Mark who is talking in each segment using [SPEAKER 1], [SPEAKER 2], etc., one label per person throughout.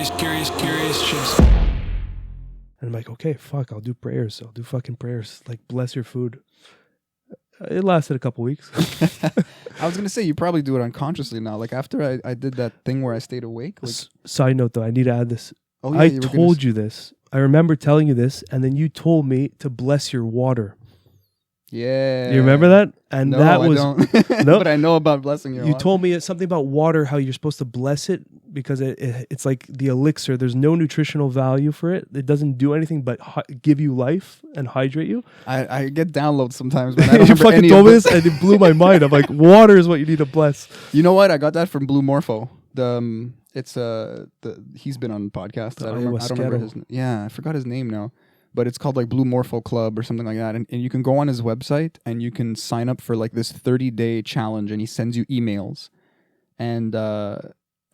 [SPEAKER 1] curious chimps.
[SPEAKER 2] And I'm like, okay, fuck, I'll do prayers. I'll do fucking prayers. Like, bless your food. It lasted a couple weeks.
[SPEAKER 3] I was gonna say you probably do it unconsciously now. Like after I did that thing where I stayed awake. Like,
[SPEAKER 2] Side note though, I need to add this.
[SPEAKER 3] oh yeah,
[SPEAKER 2] I
[SPEAKER 3] you were
[SPEAKER 2] told you this. I remember telling you this, and then you told me to bless your water.
[SPEAKER 3] Yeah.
[SPEAKER 2] You remember that? And
[SPEAKER 3] No,
[SPEAKER 2] that was
[SPEAKER 3] I don't.
[SPEAKER 2] No?
[SPEAKER 3] But I know about blessing your
[SPEAKER 2] you
[SPEAKER 3] water.
[SPEAKER 2] told me something about water, how you're supposed to bless it because it's like the elixir. There's no nutritional value for it. It doesn't do anything but give you life and hydrate you.
[SPEAKER 3] I get downloads sometimes, but I don't
[SPEAKER 2] You
[SPEAKER 3] remember
[SPEAKER 2] fucking
[SPEAKER 3] any
[SPEAKER 2] told
[SPEAKER 3] of
[SPEAKER 2] me
[SPEAKER 3] this.
[SPEAKER 2] this, and it blew my mind. I'm like, water is what you need to bless.
[SPEAKER 3] You know what? I got that from Blue Morpho. He's been on podcasts. I don't remember his. Yeah, I forgot his name now. But it's called like Blue Morpho Club or something like that. And you can go on his website and you can sign up for like this 30-day challenge, and he sends you emails. And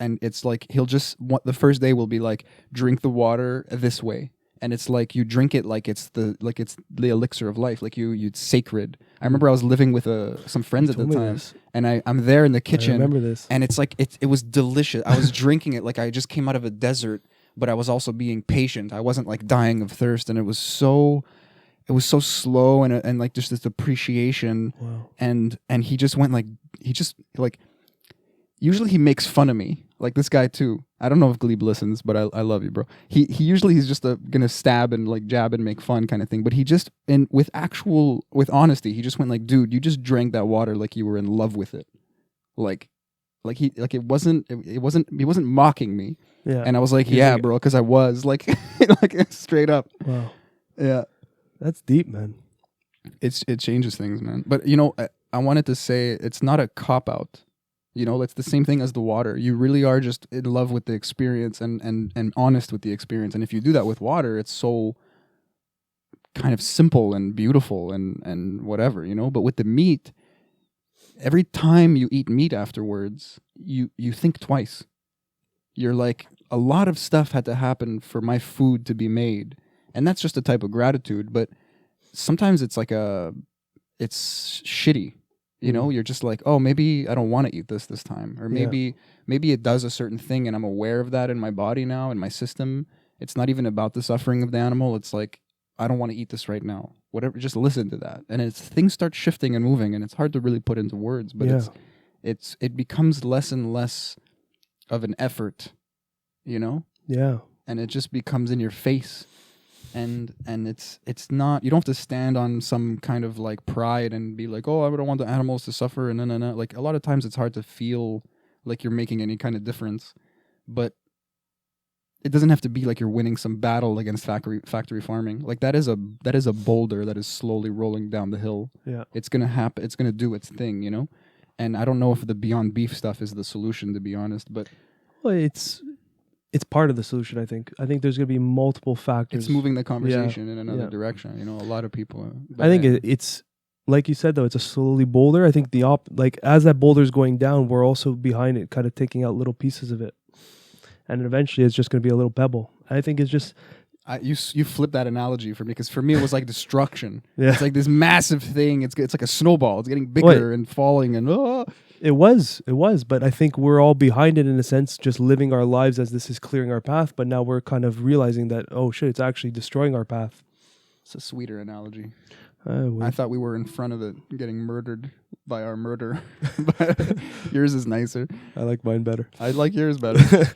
[SPEAKER 3] it's like the first day will be like, drink the water this way. And it's like you drink it like it's the elixir of life, like it's sacred. I remember I was living with some friends at the time, and I'm there in the kitchen.
[SPEAKER 2] I remember this.
[SPEAKER 3] And it's like it was delicious. I was drinking it like I just came out of a desert, but I was also being patient. I wasn't like dying of thirst, and it was so slow and like just this appreciation.
[SPEAKER 2] Wow.
[SPEAKER 3] And he just went like usually he makes fun of me, like this guy too. I don't know if Glebe listens, but I love you, bro. He usually he's just gonna stab and like jab and make fun kind of thing. But he just with honesty, he just went like, dude, you just drank that water like you were in love with it, he wasn't mocking me.
[SPEAKER 2] Yeah.
[SPEAKER 3] And I was like, yeah, bro, because I was like, like straight up.
[SPEAKER 2] Wow.
[SPEAKER 3] Yeah,
[SPEAKER 2] That's deep, man.
[SPEAKER 3] it changes things, man. But you know, I wanted to say it's not a cop out. You know, it's the same thing as the water. You really are just in love with the experience and honest with the experience. And if you do that with water, it's so kind of simple and beautiful and whatever, you know. But with the meat, every time you eat meat afterwards, you think twice. You're like, a lot of stuff had to happen for my food to be made. And that's just a type of gratitude. But sometimes it's like it's shitty. You know, you're just like, oh, maybe I don't want to eat this time. Or maybe it does a certain thing and I'm aware of that in my body now, in my system. It's not even about the suffering of the animal. It's like, I don't want to eat this right now. Whatever, just listen to that. And things start shifting and moving, and it's hard to really put into words, but it becomes less and less of an effort, you know?
[SPEAKER 2] Yeah.
[SPEAKER 3] And it just becomes in your face. And it's not, you don't have to stand on some kind of like pride and be like, oh, I don't want the animals to suffer and no. Like a lot of times it's hard to feel like you're making any kind of difference, but it doesn't have to be like you're winning some battle against factory farming. Like that is a boulder that is slowly rolling down the hill.
[SPEAKER 2] Yeah.
[SPEAKER 3] It's going to happen. It's going to do its thing, you know? And I don't know if the Beyond Beef stuff is the solution, to be honest, but
[SPEAKER 2] Well, it's part of the solution, I think. I think there's going to be multiple factors.
[SPEAKER 3] it's moving the conversation in another direction. You know, a lot of people.
[SPEAKER 2] I think it's like you said, though, it's a slowly boulder. I think like as that boulder's going down, we're also behind it, kind of taking out little pieces of it. And eventually it's just going to be a little pebble. I think it's just...
[SPEAKER 3] You flip that analogy for me, because for me it was like destruction.
[SPEAKER 2] Yeah.
[SPEAKER 3] It's like this massive thing. It's like a snowball. It's getting bigger and falling and...
[SPEAKER 2] It was, but I think we're all behind it in a sense, just living our lives as this is clearing our path. But now we're kind of realizing that, oh shit, it's actually destroying our path.
[SPEAKER 3] It's a sweeter analogy.
[SPEAKER 2] Well.
[SPEAKER 3] I thought we were in front of it, getting murdered by our murder. But yours is nicer.
[SPEAKER 2] I like mine better.
[SPEAKER 3] I like yours better.